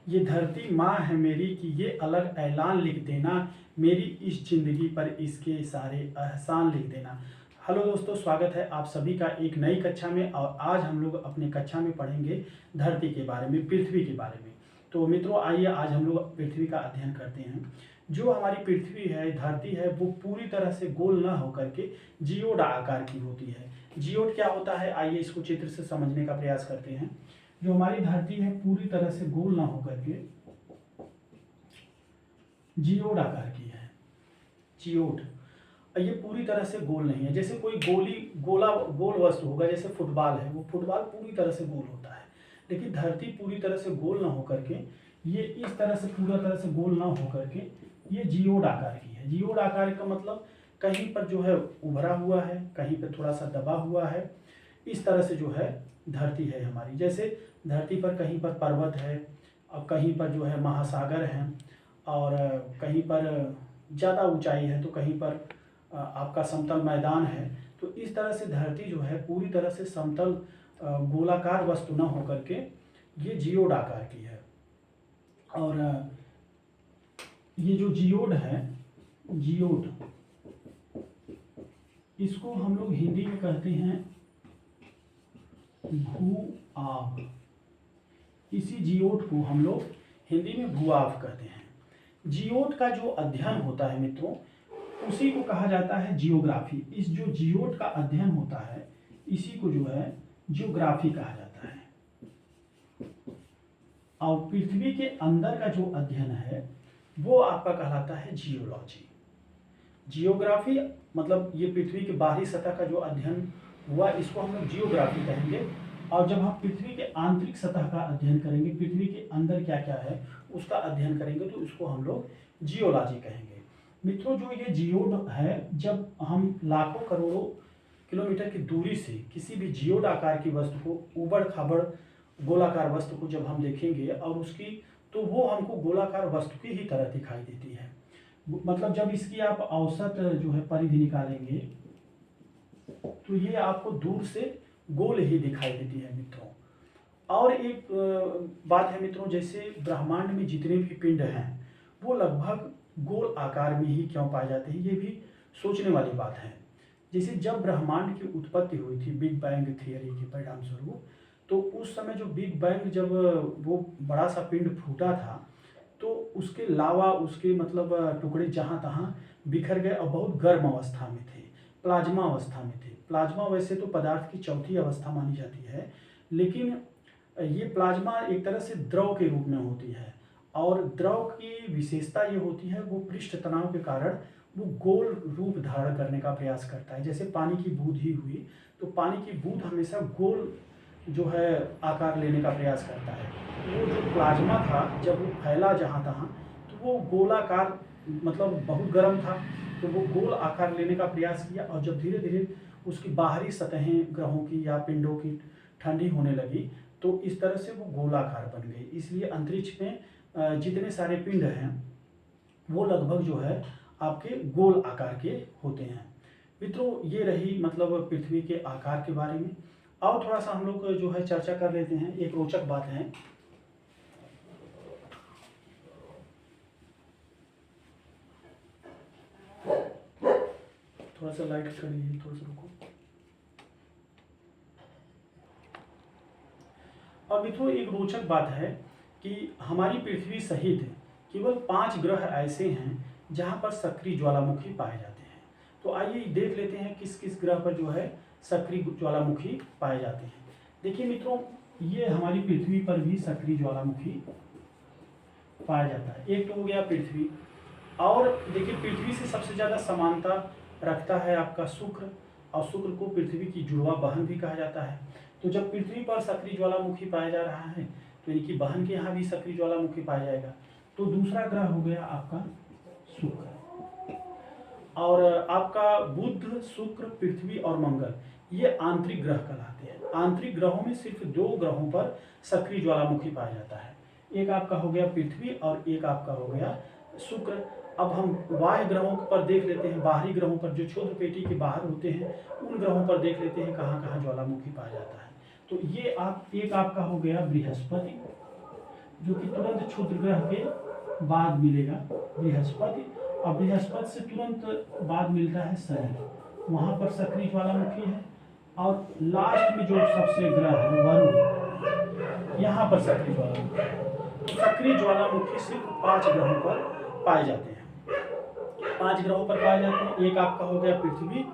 ये धरती माँ है मेरी कि ये अलग ऐलान लिख देना, मेरी इस ज़िंदगी पर इसके सारे एहसान लिख देना। हेलो दोस्तों, स्वागत है आप सभी का एक नई कक्षा में। और आज हम लोग अपनी कक्षा में पढ़ेंगे धरती के बारे में, पृथ्वी के बारे में। तो मित्रों, आइए आज हम लोग पृथ्वी का अध्ययन करते हैं। जो हमारी पृथ्वी है, धरती है, वो पूरी तरह से गोल ना होकर के जियोड आकार की होती है। जियोड क्या होता है, आइए इसको चित्र से समझने का प्रयास करते हैं। जो हमारी धरती है पूरी तरह से गोल ना होकर के जियोड आकार की है। जियोड, ये पूरी तरह से गोल नहीं है। जैसे कोई गोल वस्तु होगा, जैसे फुटबॉल है, वो फुटबॉल पूरी तरह से गोल होता है। लेकिन धरती पूरी तरह से गोल ना होकर के ये इस तरह से पूरा तरह से गोल ना होकर के ये जियोड आकार की है। जियोड आकार का मतलब कहीं पर जो है उभरा हुआ है, कहीं पर थोड़ा सा दबा हुआ है। इस तरह से जो है धरती है हमारी। जैसे धरती पर कहीं पर पर्वत है और कहीं पर जो है महासागर हैं, और कहीं पर ज़्यादा ऊंचाई है तो कहीं पर आपका समतल मैदान है। तो इस तरह से धरती जो है पूरी तरह से समतल गोलाकार वस्तु न होकर के ये जियोड आकार की है। और ये जो जियोड है, जियोड, इसको हम लोग हिंदी में कहते हैं भू-आभ। इसी जियोड को हम लोग हिंदी में भू-आभ कहते हैं। जियोड का जो अध्ययन होता है मित्रों, उसी को कहा जाता है जियोग्राफी। इस जो जियोड का अध्ययन होता है इसी को जो है जियोग्राफी कहा जाता है। और पृथ्वी के अंदर का जो अध्ययन है वो आपका कहलाता है जियोलॉजी। जियोग्राफी मतलब ये पृथ्वी के बाहरी सतह का जो अध्ययन हुआ, इसको हम लोग जियोग्राफी कहेंगे। और जब हम पृथ्वी के आंतरिक सतह का अध्ययन करेंगे, पृथ्वी के अंदर क्या क्या है उसका अध्ययन करेंगे, तो इसको हम लोग जियोलॉजी कहेंगे। मित्रों, जो ये जियोड है, जब हम लाखों करोड़ों किलोमीटर की दूरी से किसी भी जियोड आकार की वस्तु को, उबड़ खाबड़ गोलाकार वस्तु को जब हम देखेंगे और उसकी, तो वो हमको गोलाकार वस्तु की ही तरह दिखाई देती है। मतलब जब इसकी आप औसत जो है परिधि निकालेंगे तो ये आपको दूर से गोल ही दिखाई देती है मित्रों। और एक बात है मित्रों, जैसे ब्रह्मांड में जितने भी पिंड हैं वो लगभग गोल आकार में ही क्यों पाए जाते हैं, ये भी सोचने वाली बात है। जैसे जब ब्रह्मांड की उत्पत्ति हुई थी बिग बैंग थियरी के परिणाम स्वरूप, तो उस समय जो बिग बैंग, जब वो बड़ा सा पिंड फूटा था तो उसके लावा, उसके मतलब टुकड़े जहाँ तहाँ बिखर गए और बहुत गर्म अवस्था में थे, प्लाज्मा अवस्था में थे। प्लाज्मा वैसे तो पदार्थ की चौथी अवस्था मानी जाती है, लेकिन ये प्लाज्मा एक तरह से द्रव के रूप में होती है। और द्रव की विशेषता ये होती है, वो पृष्ठ तनाव के कारण वो गोल रूप धारण करने का प्रयास करता है। जैसे पानी की बूंद ही हुई, तो पानी की बूंद हमेशा गोल जो है आकार लेने का प्रयास करता है। वो जो प्लाज्मा था, जब वो फैला जहाँ तहाँ, तो वो गोलाकार, मतलब बहुत गर्म था, तो वो गोल आकार लेने का प्रयास किया। और जब धीरे धीरे उसकी बाहरी सतहें ग्रहों की या पिंडों की ठंडी होने लगी, तो इस तरह से वो गोलाकार बन गई। इसलिए अंतरिक्ष में जितने सारे पिंड हैं वो लगभग जो है आपके गोल आकार के होते हैं। मित्रों, ये रही मतलब पृथ्वी के आकार के बारे में। और थोड़ा सा हम लोग जो है चर्चा कर लेते हैं। एक रोचक बात है, थोड़ा सा लाइट करिए, थोड़ा सा रुको। और मित्रों, एक रोचक बात है कि हमारी पृथ्वी सहित केवल 5 ग्रह ऐसे हैं जहां पर सक्रिय ज्वालामुखी पाए जाते हैं। तो आइए देख लेते हैं किस किस ग्रह पर जो है सक्रिय ज्वालामुखी पाए जाते हैं। देखिए मित्रों, ये हमारी पृथ्वी पर भी सक्रिय ज्वालामुखी पाया जाता है। एक तो हो गया पृथ्वी। और देखिए, पृथ्वी से सबसे ज़्यादा समानता रखता है आपका शुक्र, और शुक्र को पृथ्वी की जुड़वा बहन भी कहा जाता है। तो जब पृथ्वी पर सक्रिय ज्वालामुखी पाया जा रहा है, तो इनकी बहन के यहाँ भी सक्रिय ज्वालामुखी पाया जाएगा। तो दूसरा ग्रह हो गया आपका शुक्र। और आपका बुध, शुक्र, पृथ्वी और मंगल, ये आंतरिक ग्रह कहलाते हैं। आंतरिक ग्रहों में सिर्फ 2 ग्रहों पर सक्रिय ज्वालामुखी पाया जाता है। एक आपका हो गया पृथ्वी और एक आपका हो गया शुक्र। अब हम बाह्य ग्रहों पर देख लेते हैं, बाहरी ग्रहों पर जो क्षुद्र पेटी के बाहर होते हैं, उन ग्रहों पर देख लेते हैं कहाँ कहाँ ज्वालामुखी पाया जाता है। तो ये एक आपका हो गया बृहस्पति। जो कि तुरंत क्षुद्र ग्रह के बाद मिलेगा बृहस्पति, और बृहस्पति से तुरंत बाद मिलता है शनि, वहाँ पर सक्रिय ज्वालामुखी है। और लास्ट में जो सबसे ग्रह है वरुण, यहाँ पर सक्रिय ज्वालामुखी है। तो सक्रिय ज्वालामुखी सिर्फ 5 ग्रहों पर पाए जाते हैं, 5 ग्रहों पर पाए जाते हैं। एक आपका हो गया पृथ्वी,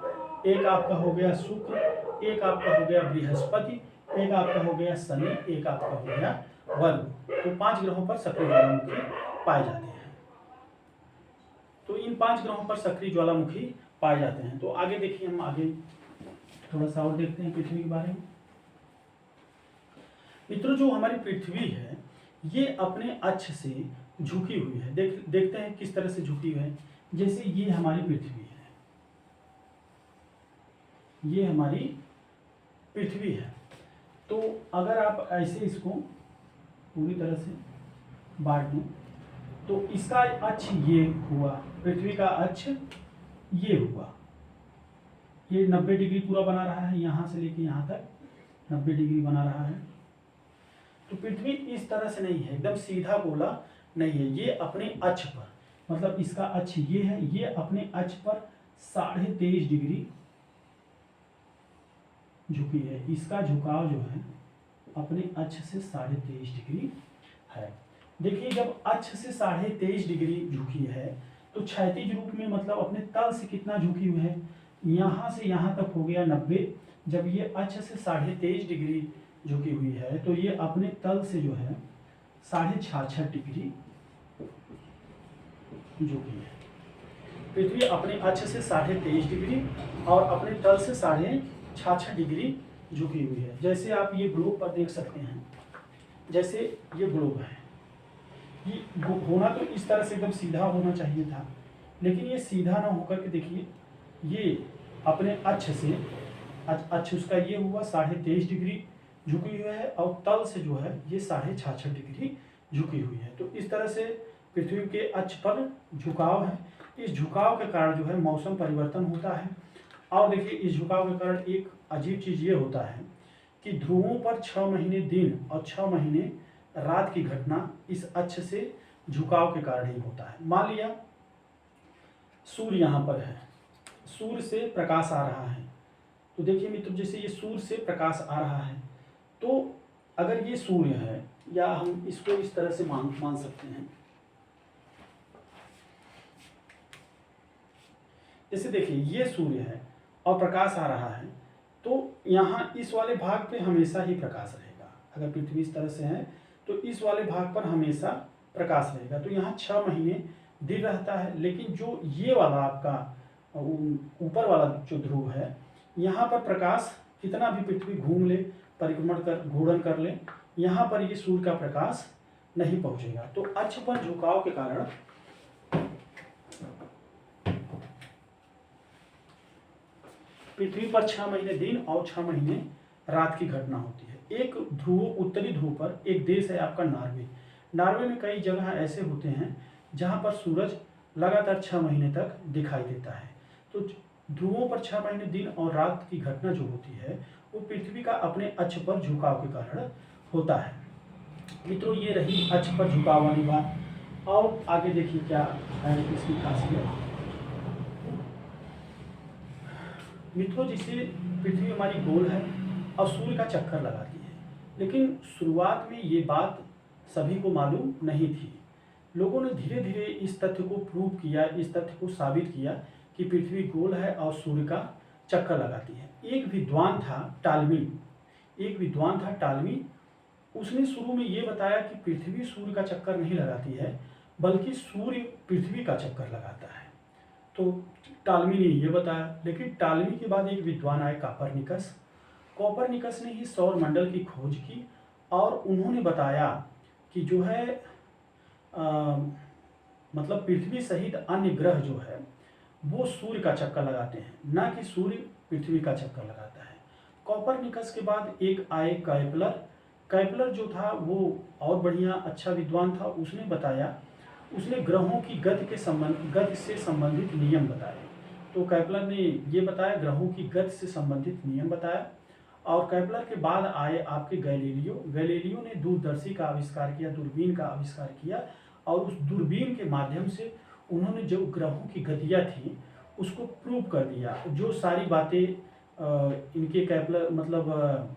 एक आपका हो गया शुक्र, एक आपका हो गया बृहस्पति, एक आपका हो गया शनि, एक आपका हो गया वरुण। तो 5 ग्रहों पर सक्रिय ज्वालामुखी पाए जाते हैं। तो इन 5 ग्रहों पर सक्रिय ज्वालामुखी पाए जाते हैं। तो आगे देखिए, हम आगे थोड़ा सा और देखते हैं पृथ्वी के बारे में। मित्रों, जो हमारी पृथ्वी है ये अपने अक्ष से झुकी हुई है। देखते हैं किस तरह से झुकी हुई है। जैसे ये हमारी पृथ्वी है, ये हमारी पृथ्वी है। तो अगर आप ऐसे इसको पूरी तरह से बांट दूं तो इसका अक्ष ये हुआ, पृथ्वी का अक्ष ये हुआ, ये 90 डिग्री पूरा बना रहा है, यहाँ से लेके यहाँ तक 90 डिग्री बना रहा है। तो पृथ्वी इस तरह से नहीं है, एकदम सीधा गोला नहीं है, ये अपने अक्ष पर, मतलब इसका अक्ष ये है, ये अपने अक्ष पर 23.5 डिग्री झुकी है। इसका झुकाव जो है अपने अक्ष से 23.5 डिग्री है। देखिए, जब अक्ष से 23.5 डिग्री झुकी है तो क्षैतिज रूप में मतलब अपने तल से कितना झुकी हुई है, यहाँ से यहाँ तक हो गया 90। जब ये अक्ष से 23.5 डिग्री झुकी हुई है तो ये अपने तल से जो है 66.5 डिग्री झुकी है। पृथ्वी अपने अक्ष से 23.5 डिग्री और अपने तल से 66.5 डिग्री झुकी हुई है। जैसे आप ये ग्लोब पर देख सकते हैं, जैसे ये ग्लोब है, ये होना तो इस तरह से एकदम सीधा होना चाहिए था, लेकिन ये सीधा ना होकर के देखिए, ये अपने अक्ष से, अक्ष उसका ये हुआ 23.5 डिग्री झुकी हुई है और तल से जो है ये 66.5 डिग्री झुकी हुई है। तो इस तरह से पृथ्वी के अक्ष पर झुकाव है। इस झुकाव के कारण जो है मौसम परिवर्तन होता है। और देखिए, इस झुकाव के कारण एक अजीब चीज़ ये होता है कि ध्रुवों पर 6 महीने दिन और 6 महीने रात की घटना इस अक्ष से झुकाव के कारण ही होता है। मान लिया सूर्य यहाँ पर है, सूर्य से प्रकाश आ रहा है, तो देखिए मित्रों, जैसे ये सूर्य से प्रकाश आ रहा है, तो अगर ये सूर्य है, या हम इसको इस तरह से मान सकते हैं, जैसे देखिए ये सूर्य है और प्रकाश आ रहा है, तो यहाँ इस वाले भाग पे हमेशा ही प्रकाश रहेगा। अगर पृथ्वी इस तरह से है तो इस वाले भाग पर हमेशा प्रकाश रहेगा। तो यहाँ 6 महीने दिन रहता है, लेकिन जो ये वाला आपका ऊपर वाला जो ध्रुव है, यहाँ पर प्रकाश कितना भी पृथ्वी घूम ले, परिक्रमण कर, घूर्णन कर ले, यहाँ पर ये सूर्य का प्रकाश नहीं पहुँचेगा। तो अक्ष पर झुकाव के कारण पृथ्वी पर 6 महीने दिन और 6 महीने रात की घटना होती है। एक ध्रुव, उत्तरी ध्रुव पर एक देश है आपका नॉर्वे। नॉर्वे में कई जगह ऐसे होते हैं जहां पर सूरज लगातार 6 महीने तक दिखाई देता है। तो ध्रुवों पर 6 महीने दिन और रात की घटना जो होती है वो पृथ्वी का अपने अक्ष पर झुकाव के कारण होता है। मित्रों, ये रही अक्ष पर झुकाव वाली बात। और आगे देखिए क्या है इसकी खासियत। मित्रों, जिससे पृथ्वी हमारी गोल है और सूर्य का चक्कर लगाती है, लेकिन शुरुआत में ये बात सभी को मालूम नहीं थी। लोगों ने धीरे धीरे इस तथ्य को प्रूव किया, इस तथ्य को साबित किया कि पृथ्वी गोल है और सूर्य का चक्कर लगाती है। एक विद्वान था टालमी, उसने शुरू में ये बताया कि पृथ्वी सूर्य का चक्कर नहीं लगाती है, बल्कि सूर्य पृथ्वी का चक्कर लगाता है। तो टालमी ने ये बताया, लेकिन टालमी के बाद एक विद्वान आए कोपरनिकस ने ही सौर मंडल की खोज की और उन्होंने बताया कि जो है मतलब पृथ्वी सहित अन्य ग्रह जो है वो सूर्य का चक्कर लगाते हैं, ना कि सूर्य पृथ्वी का चक्कर लगाता है। कोपरनिकस के बाद एक आए कैपलर जो था वो और बढ़िया अच्छा विद्वान था। उसने बताया, उसने ग्रहों की गति से संबंधित नियम बताए। तो कैपलर ने ये बताया, ग्रहों की गति से संबंधित नियम बताया। और केपलर के बाद आए आपके गैलीलियो ने दूरदर्शी का आविष्कार किया, दूरबीन का आविष्कार किया, और उस दूरबीन के माध्यम से उन्होंने जो ग्रहों की गतियाँ थी उसको प्रूव कर दिया। जो सारी बातें इनके केपलर मतलब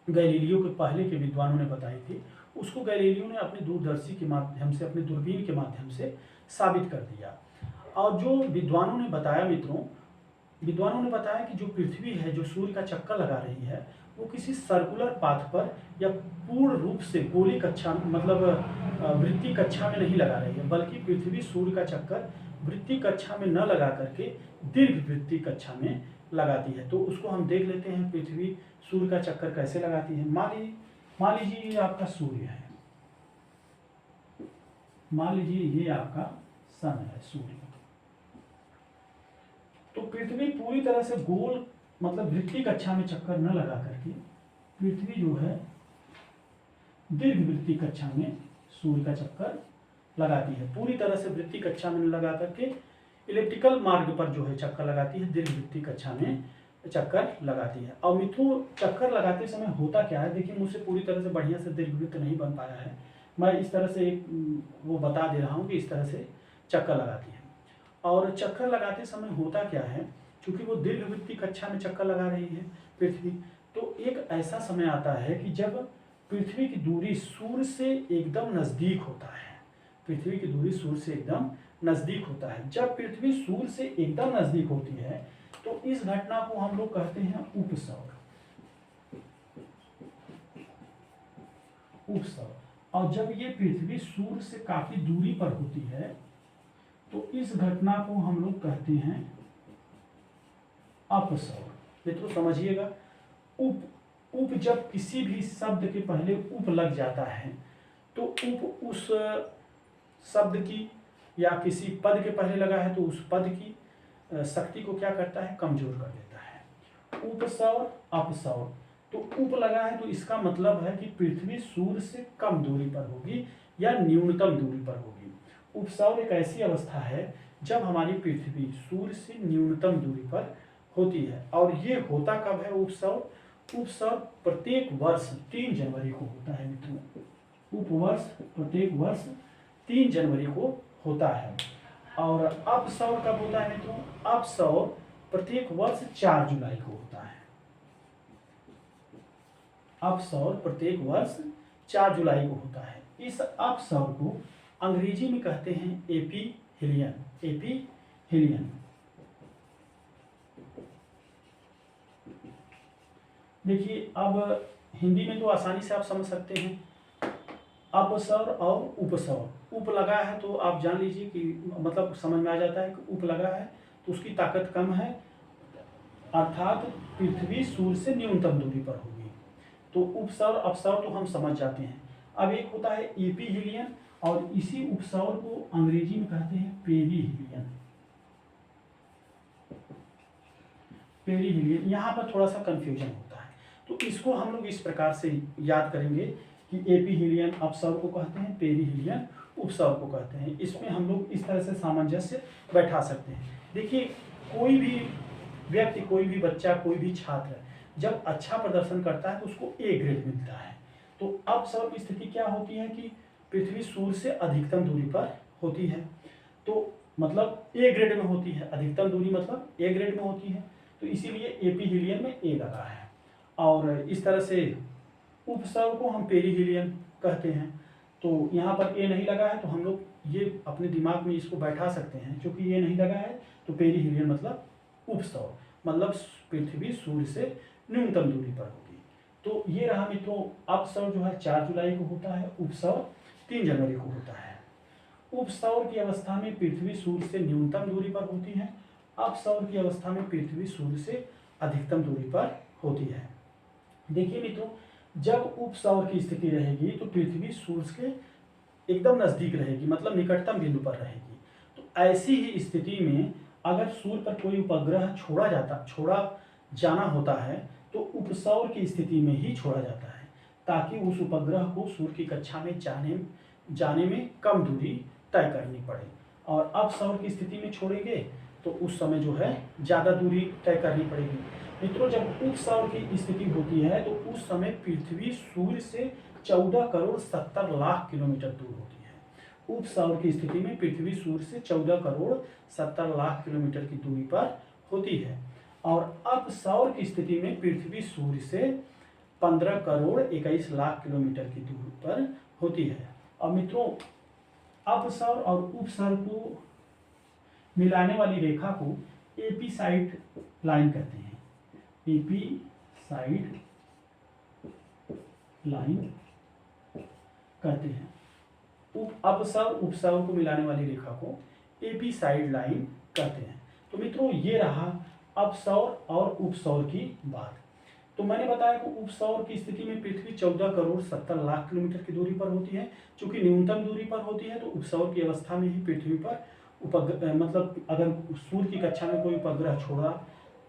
गैलीलियो के पहले के विद्वानों ने बताई थी, उसको गैलीलियो ने अपने दूरदर्शी के माध्यम से, अपने दूरबीन के माध्यम से साबित कर दिया। और जो विद्वानों ने बताया मित्रों, विद्वानों ने बताया कि जो पृथ्वी है, जो सूर्य का चक्कर लगा रही है, वो किसी सर्कुलर पाथ पर या पूर्ण रूप से गोली कक्षा मतलब वृत्ति कक्षा में नहीं लगा रही है, बल्कि पृथ्वी सूर्य का चक्कर वृत्ति कक्षा में न लगा करके दीर्घ वृत्ति कक्षा में लगाती है। तो उसको हम देख लेते हैं, पृथ्वी सूर्य का चक्कर कैसे लगाती है। मान लीजिए ये आपका सूर्य है, मान लीजिए ये आपका सन है, सूर्य। तो पृथ्वी पूरी तरह से गोल मतलब वृत्ति कक्षा में चक्कर न लगा करके पृथ्वी जो है दीर्घ वृत्ति कक्षा में सूर्य का चक्कर लगाती है। पूरी तरह से वृत्ति कक्षा में लगा करके इलेक्ट्रिकल मार्ग पर जो है चक्कर लगाती है, दीर्घ वृत्ति कक्षा में चक्कर लगाती है। और मित्रों, चक्कर लगाते समय होता क्या है, देखिए मुझसे पूरी तरह से बढ़िया से दीर्घवृत्त नहीं बन पाया है, मैं इस तरह से एक वो बता दे रहा हूँ कि इस तरह से चक्कर लगाती है। और चक्कर लगाते समय होता क्या है, क्योंकि वो दीर्घवृत्ति कक्षा में चक्कर लगा रही है पृथ्वी, तो एक ऐसा समय आता है कि जब पृथ्वी की दूरी सूर्य से एकदम नज़दीक होता है, पृथ्वी की दूरी सूर्य से एकदम नज़दीक होता है। जब पृथ्वी सूर्य से एकदम नज़दीक होती है तो इस घटना को हम लोग कहते हैं उपसौर। उपसौर। और जब ये पृथ्वी सूर्य से काफी दूरी पर होती है तो इस घटना को हम लोग कहते हैं अपसौर। मित्रों समझिएगा, उप जब किसी भी शब्द के पहले उप लग जाता है तो उप उस शब्द की या किसी पद के पहले लगा है तो उस पद की शक्ति को क्या करता है, कमजोर कर देता है। उपसौर अपसौर। तो उप लगा है तो इसका मतलब है कि पृथ्वी सूर्य से कम दूरी पर होगी या न्यूनतम दूरी पर होगी। उपसौर एक ऐसी अवस्था है जब हमारी पृथ्वी सूर्य से न्यूनतम दूरी पर होती है। और ये होता कब है उपसौर? उपसौर प्रत्येक वर्ष 3 जनवरी को होता है मित्रों। उपवर्ष प्रत्येक वर्ष 3 जनवरी को होता है। और अपसौर कब होता है मित्रों? अपसौर प्रत्येक वर्ष 4 जुलाई को होता है। अपसौर प्रत्येक वर्ष 4 जुलाई को होता है। इस अपसौर को अंग्रेजी में कहते हैं एपीहीलियन। एपीहीलियन। देखिए अब हिंदी में तो आसानी से आप समझ सकते हैं, अपसौर और उपसौर। उप लगा है तो आप जान लीजिए कि मतलब समझ में आ जाता है कि उप लगा है तो उसकी ताकत कम है, अर्थात पृथ्वी सूर्य से न्यूनतम दूरी पर होगी। तो उपसौर अपसौर तो हम समझ जाते हैं। अब एक होता है एपीहीलियन और इसी उपसौर को अंग्रेजी में कहते हैं पेरीहीलियन। पेरीहीलियन, यहाँ पर थोड़ा सा कंफ्यूजन होता है, तो इसको हम लोग इस प्रकार से याद करेंगे कि एपीहीलियन अपसौर को कहते हैं, पेरीहीलियन उपसौर को कहते हैं। इसमें हम लोग इस तरह से सामंजस्य बैठा सकते हैं। देखिए कोई भी व्यक्ति, कोई भी बच्चा, कोई भी छात्र जब अच्छा प्रदर्शन करता है तो उसको ए ग्रेड मिलता है। तो अपसौर की स्थिति क्या होती है कि पृथ्वी सूर्य से अधिकतम दूरी पर होती है, तो मतलब ए ग्रेड में होती है, अधिकतम दूरी मतलब ए ग्रेड में होती है, तो इसीलिए एपीहीलियन में ए लगा है। और इस तरह से उपसौर को हम पेरीहीलियन कहते हैं। तो यहाँ पर ए नहीं लगा है तो हम लोग ये अपने दिमाग में इसको बैठा सकते हैं, क्योंकि ये नहीं लगा है तो पेरीहीलियन मतलब उपसौर, मतलब पृथ्वी सूर्य से न्यूनतम दूरी पर होगी। तो ये रहा मित्रों, अपसौर जो है 4 जुलाई को होता है, उपसौर 3 जनवरी को होता है। उपसौर की अवस्था में पृथ्वी सूर्य से न्यूनतम दूरी पर होती है, अपसौर की अवस्था में पृथ्वी सूर्य से अधिकतम दूरी पर होती है। देखिए मित्रों, जब उपसौर की स्थिति रहेगी तो पृथ्वी सूर्य के एकदम नजदीक रहेगी, मतलब निकटतम बिंदु पर रहेगी। तो ऐसी ही स्थिति में अगर सूर्य पर कोई उपग्रह छोड़ा जाना होता है तो उपसौर की स्थिति में ही छोड़ा जाता है, ताकि उस उपग्रह को सूर्य की कक्षा में जाने में कम दूरी तय करनी पड़े। और अपसौर की स्थिति में छोड़ेंगे तो उस समय जो है ज़्यादा दूरी तय करनी पड़ेगी। मित्रों, जब उप सौर की स्थिति होती है तो उस समय पृथ्वी सूर्य से 14 करोड़ 70 लाख किलोमीटर दूर होती है। उप सौर की स्थिति में पृथ्वी सूर्य से 14 करोड़ 70 लाख किलोमीटर की दूरी पर होती है और अप सौर की स्थिति में पृथ्वी सूर्य से 15 करोड़ 21 लाख किलोमीटर की दूरी पर होती है। और मित्रों, अप सौर और उप सौर को मिलाने वाली रेखा को एपीसाइड लाइन कहते हैं। एपीसाइड लाइन कहते हैं। अपसौर उपसौर को मिलाने वाली रेखा को एपीसाइड लाइन कहते हैं। तो मित्रों, ये रहा अपसौर और उपसौर की बात। तो मैंने बताया कि उपसौर की स्थिति में पृथ्वी 14 करोड़ 70 लाख किलोमीटर की दूरी पर होती है। चूंकि न्यूनतम दूरी पर होती है तो उपसौर की अवस्था में ही पृथ्वी पर मतलब अगर सूर्य की कक्षा में कोई उपग्रह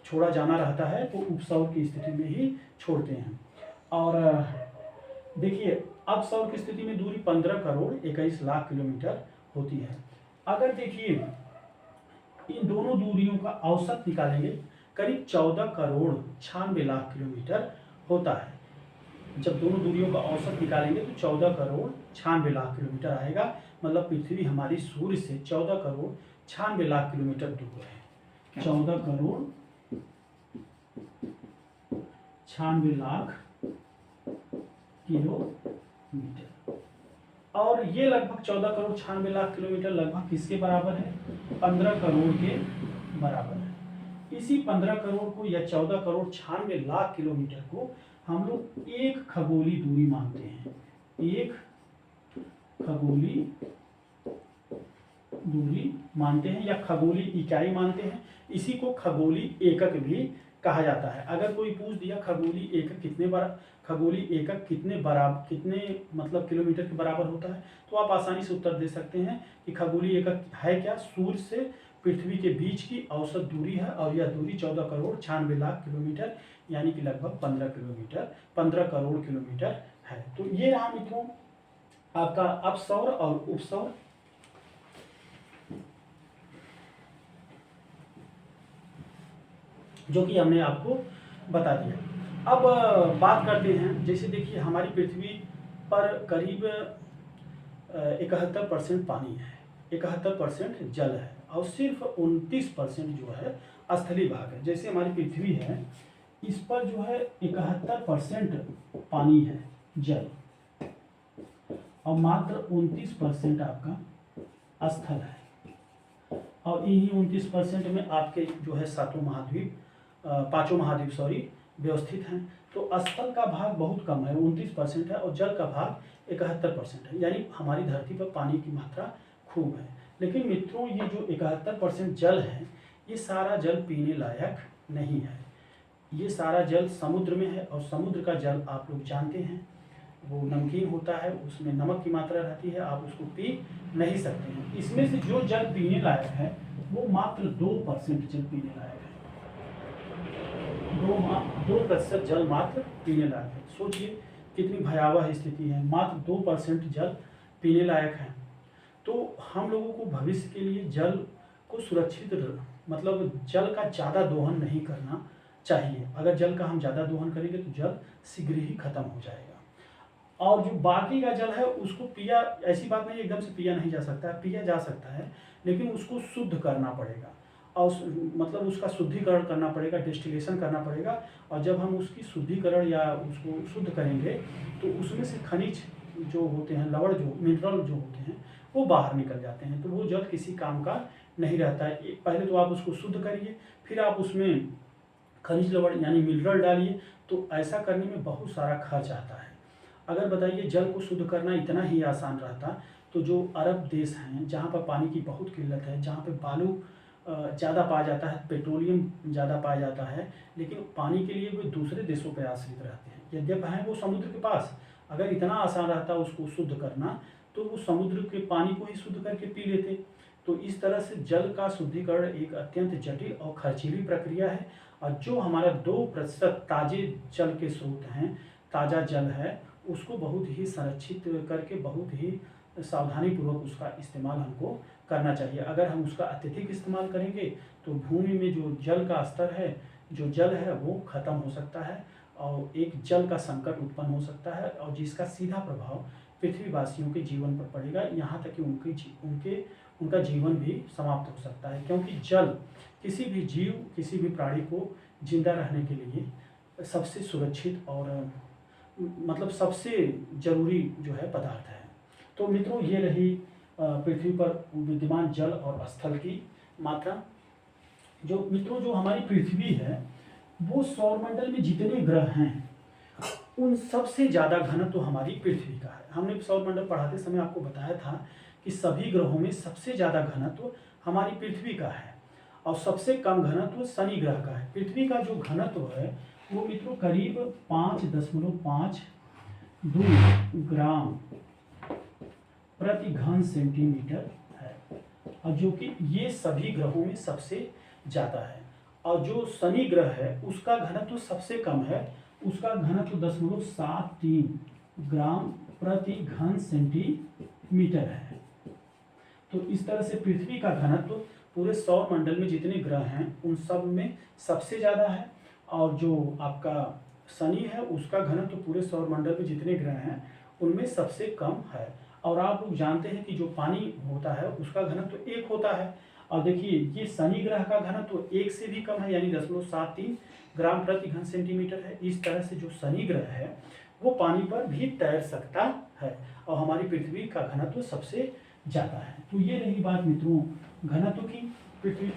छोड़ा जाना रहता है तो उपसौर की स्थिति में ही छोड़ते हैं। और देखिए, अपसौर की स्थिति में दूरी 15 करोड़ 21 लाख किलोमीटर होती है। अगर देखिए इन दोनों दूरियों का औसत निकालेंगे, करीब 14 करोड़ 96 लाख किलोमीटर होता है। जब दोनों दूरियों का औसत निकालेंगे तो 14 करोड़ 96 लाख किलोमीटर आएगा। मतलब पृथ्वी हमारी सूर्य से 14 करोड़ 96 लाख किलोमीटर दूर है। 14 करोड़ 96 लाख किलोमीटर। और ये लगभग 14 करोड़ 96 लाख किलोमीटर लगभग किसके बराबर है? 15 करोड़ के बराबर है। इसी 15 करोड़ को या 14 करोड़ 96 लाख किलोमीटर को हम लोग एक खगोली दूरी मानते हैं। एक खगोली दूरी मानते हैं या खगोली इकाई मानते हैं। इसी को खगोली एकक भी कहा जाता है। अगर कोई पूछ दिया खगोली एकक कितने मतलब किलोमीटर के बराबर होता है, तो आप आसानी से उत्तर दे सकते हैं कि खगोली एकक है क्या? सूर्य से पृथ्वी के बीच की औसत दूरी है और यह दूरी 14 करोड़ 96 लाख किलोमीटर यानी कि लगभग 15 करोड़ किलोमीटर है। तो ये रहा मित्रों आपका अपसौर और उपसौर। जो कि हमने आपको बता दिया। अब बात करते हैं, जैसे देखिए हमारी पृथ्वी पर करीब 71% पानी है, 71% जल है और सिर्फ 29% जो है स्थलीय भाग है। जैसे हमारी पृथ्वी है, इस पर जो है 71% पानी है, जल, और मात्र 29% आपका स्थल है। और इन्हीं 29% में आपके जो है पांचों महाद्वीप व्यवस्थित हैं। तो स्थल का भाग बहुत कम है, 29% है, और जल का भाग 71% है। यानी हमारी धरती पर पानी की मात्रा खूब है। लेकिन मित्रों, ये जो 71% जल है, ये सारा जल पीने लायक नहीं है। ये सारा जल समुद्र में है और समुद्र का जल आप लोग जानते हैं वो नमकीन होता है, उसमें नमक की मात्रा रहती है, आप उसको पी नहीं सकते हैं। इसमें से जो जल पीने लायक है वो मात्र 2% जल पीने लायक है। 2% जल मात्र पीने लायक है। सोचिए कितनी भयावह स्थिति है, मात्र 2% जल पीने लायक है। तो हम लोगों को भविष्य के लिए जल को सुरक्षित मतलब जल का ज़्यादा दोहन नहीं करना चाहिए। अगर जल का हम ज़्यादा दोहन करेंगे तो जल शीघ्र ही खत्म हो जाएगा। और जो बाकी का जल है उसको पिया, ऐसी बात नहीं एकदम से पिया नहीं जा सकता है, पिया जा सकता है, लेकिन उसको शुद्ध करना पड़ेगा और मतलब उसका शुद्धिकरण करना पड़ेगा, डिस्टिलेशन करना पड़ेगा। और जब हम उसकी शुद्धिकरण या उसको शुद्ध करेंगे तो उसमें से खनिज जो होते हैं, लवण जो मिनरल जो होते हैं वो बाहर निकल जाते हैं। तो वो जल किसी काम का नहीं रहता है। पहले तो आप उसको शुद्ध करिए, फिर आप उसमें खनिज लवण यानी मिनरल डालिए। तो ऐसा करने में बहुत सारा खर्च आता है। अगर बताइए जल को शुद्ध करना इतना ही आसान रहता तो जो अरब देश हैं जहाँ पर पानी की बहुत किल्लत है, जहाँ पे बालू ज़्यादा पाया जाता है, पेट्रोलियम ज़्यादा पाया जाता है, लेकिन पानी के लिए वे दूसरे देशों पर आश्रित रहते हैं। यद्यपि हैं वो समुद्र के पास, अगर इतना आसान रहता उसको शुद्ध करना तो वो समुद्र के पानी को ही शुद्ध करके पी लेते। तो इस तरह से जल का शुद्धिकरण एक अत्यंत जटिल और खर्चीली प्रक्रिया है। और जो हमारा 2% ताजे जल के स्रोत हैं, ताज़ा जल है, उसको बहुत ही संरक्षित करके बहुत ही सावधानी पूर्वक उसका इस्तेमाल हमको करना चाहिए। अगर हम उसका अत्यधिक इस्तेमाल करेंगे तो भूमि में जो जल का स्तर है जो जल है वो खत्म हो सकता है और एक जल का संकट उत्पन्न हो सकता है और जिसका सीधा प्रभाव पृथ्वीवासियों के जीवन पर पड़ेगा, यहाँ तक कि उनका जीवन भी समाप्त हो सकता है, क्योंकि जल किसी भी जीव, किसी भी प्राणी को जिंदा रहने के लिए सबसे सुरक्षित और मतलब सबसे जरूरी जो है पदार्थ है। तो मित्रों, ये रही पृथ्वी पर विद्यमान जल और स्थल की मात्रा। जो मित्रों, जो हमारी पृथ्वी है वो सौरमंडल में जितने ग्रह हैं उन सबसे ज़्यादा घनत्व तो हमारी पृथ्वी का है। हमने सौरमंडल पढ़ाते समय आपको बताया था कि सभी ग्रहों में सबसे ज़्यादा घनत्व हमारी पृथ्वी का है और सबसे कम घनत्व शनि ग्रह का है। पृथ्वी का जो घनत्व है वो मित्रों करीब 5.52 ग्राम प्रति घन सेंटीमीटर है, और जो कि ये सभी ग्रहों में सबसे ज़्यादा है। और जो शनि ग्रह है उसका घनत्व सबसे कम है, उसका घनत्व 0.73 ग्राम प्रति घन सेंटीमीटर है। तो इस तरह से पृथ्वी का घनत्व पूरे सौर मंडल में जितने ग्रह हैं उन सब में सबसे ज़्यादा है, और जो आपका शनि है उसका घनत्व पूरे सौर मंडल में जितने ग्रह हैं उनमें सबसे कम है। और आप लोग जानते हैं कि जो पानी होता है उसका घनत्व 1 होता है, और देखिए ये शनि ग्रह का घनत्व 1 से भी कम है, यानी 0.73 ग्राम प्रति घन सेंटीमीटर है। इस तरह से जो शनि ग्रह है वो पानी पर भी तैर सकता है और हमारी पृथ्वी का घनत्व सबसे ज़्यादा है। तो ये रही बात मित्रों घनत्व की पृथ्वी।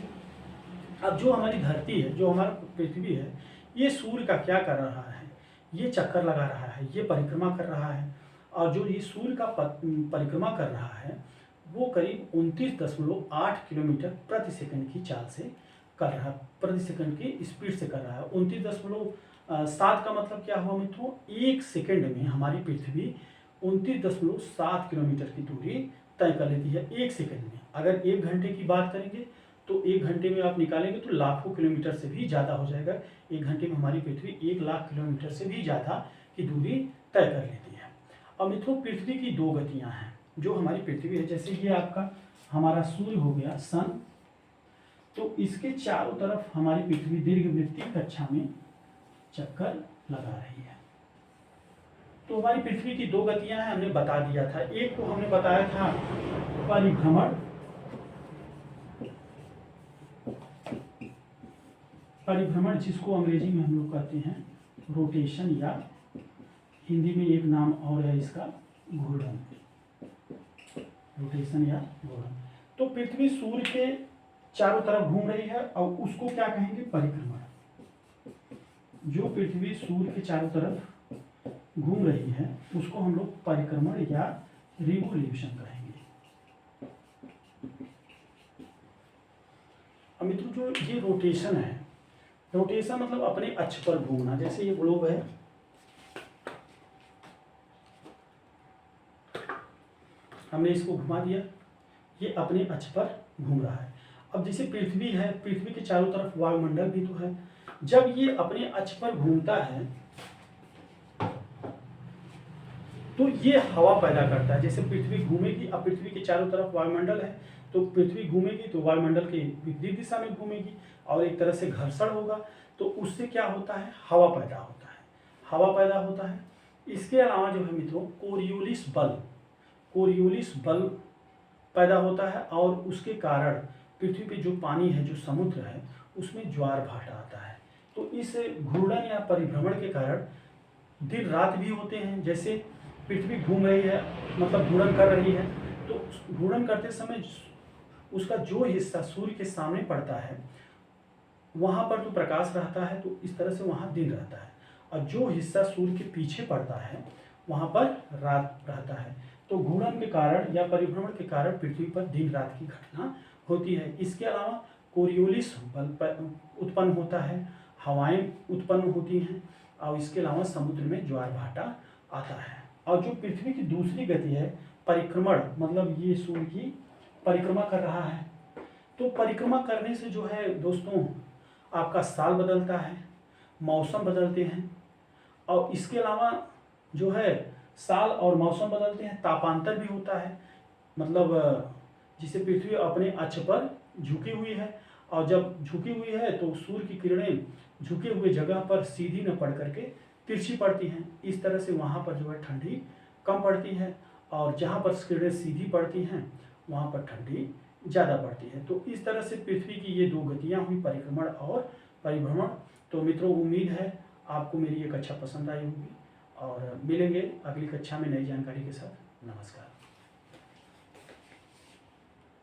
अब जो हमारी धरती है, जो हमारा पृथ्वी है, ये सूर्य का क्या कर रहा है, ये चक्कर लगा रहा है, ये परिक्रमा कर रहा है, और जो ये सूर्य का परिक्रमा कर रहा है वो करीब 29.8 किलोमीटर प्रति सेकंड की चाल से कर रहा है, प्रति सेकंड की स्पीड से कर रहा है। 29.7 का मतलब क्या हुआ मित्रों, 1 सेकंड में हमारी पृथ्वी 29.7 किलोमीटर की दूरी तय कर लेती है 1 सेकंड में। अगर 1 घंटे की बात करेंगे तो 1 घंटे में आप निकालेंगे तो लाखों किलोमीटर से भी ज़्यादा हो जाएगा। 1 घंटे में हमारी पृथ्वी 1 लाख किलोमीटर से भी ज़्यादा की दूरी तय कर लेती है। अब मित्रों पृथ्वी की 2 गतियाँ हैं जो हमारी पृथ्वी है। जैसे ये आपका हमारा सूर्य हो गया सन, तो इसके चारों तरफ हमारी पृथ्वी दीर्घवृत्तीय कक्षा में चक्कर लगा रही है। तो हमारी पृथ्वी की 2 गतियां हैं, हमने बता दिया था। एक को हमने बताया था परिभ्रमण, परिभ्रमण जिसको अंग्रेजी में हम लोग कहते हैं रोटेशन, या हिंदी में एक नाम और है इसका घूर्णन, रोटेशन या घूर्णन। तो पृथ्वी सूर्य के चारों तरफ घूम रही है और उसको क्या कहेंगे, परिक्रमण। जो पृथ्वी सूर्य के चारों तरफ घूम रही है उसको हम लोग परिक्रमण या रिवोल्यूशन कहेंगे। अब मित्रों जो ये रोटेशन है, रोटेशन मतलब अपने अक्ष पर घूमना। जैसे ये ग्लोब है, हमने इसको घुमा दिया, ये अपने अक्ष पर घूम रहा है। अब जैसे पृथ्वी है, पृथ्वी के चारों तरफ वायुमंडल भी तो है। जब ये अपने अक्ष पर घूमता है तो ये हवा पैदा करता है। जैसे पृथ्वी घूमेगी, अब पृथ्वी के चारों तरफ वायुमंडल है तो पृथ्वी घूमेगी तो वायुमंडल की विपरीत दिशा में घूमेगी और एक तरह से घर्षण होगा, तो उससे क्या होता है, हवा पैदा होता है, हवा पैदा होता है। इसके अलावा जो है मित्रों कोरियोलिस बल, कोरियोलिस बल पैदा होता है और उसके कारण पृथ्वी पे जो पानी है, जो समुद्र है, उसमें ज्वार भाटा आता है। तो इस घूर्णन या परिभ्रमण के कारण दिन रात भी होते हैं। जैसे पृथ्वी घूम रही है मतलब घूर्णन कर रही है, तो घूर्णन करते समय उसका जो हिस्सा सूर्य के सामने पड़ता है वहाँ पर तो प्रकाश रहता है, तो इस तरह से वहाँ दिन रहता है, और जो हिस्सा सूर्य के पीछे पड़ता है वहाँ पर रात रहता है। तो घूर्णन के कारण या परिभ्रमण के कारण पृथ्वी पर दिन रात की घटना होती है। इसके अलावा कोरियोलिस बल उत्पन्न होता है, हवाएं उत्पन्न होती हैं, और इसके अलावा समुद्र में ज्वार भाटा आता है। और जो पृथ्वी की दूसरी गति है परिक्रमण, मतलब ये सूर्य की परिक्रमा कर रहा है, तो परिक्रमा करने से जो है दोस्तों आपका साल बदलता है, मौसम बदलते हैं, और इसके अलावा जो है साल और मौसम बदलते हैं, तापांतर भी होता है। मतलब जिसे पृथ्वी अपने अक्ष पर झुकी हुई है और जब झुकी हुई है तो सूर्य की किरणें झुके हुए जगह पर सीधी न पड़ करके तिरछी पड़ती हैं। इस तरह से वहाँ पर जो है ठंडी कम पड़ती है, और जहाँ पर किरणें सीधी पड़ती हैं वहाँ पर ठंडी ज़्यादा पड़ती है। तो इस तरह से पृथ्वी की ये दो गतियाँ हुई, परिक्रमण और परिभ्रमण। तो मित्रों, उम्मीद है आपको मेरी ये कक्षा पसंद आई होगी, और मिलेंगे अगली कक्षा में नई जानकारी के साथ। नमस्कार।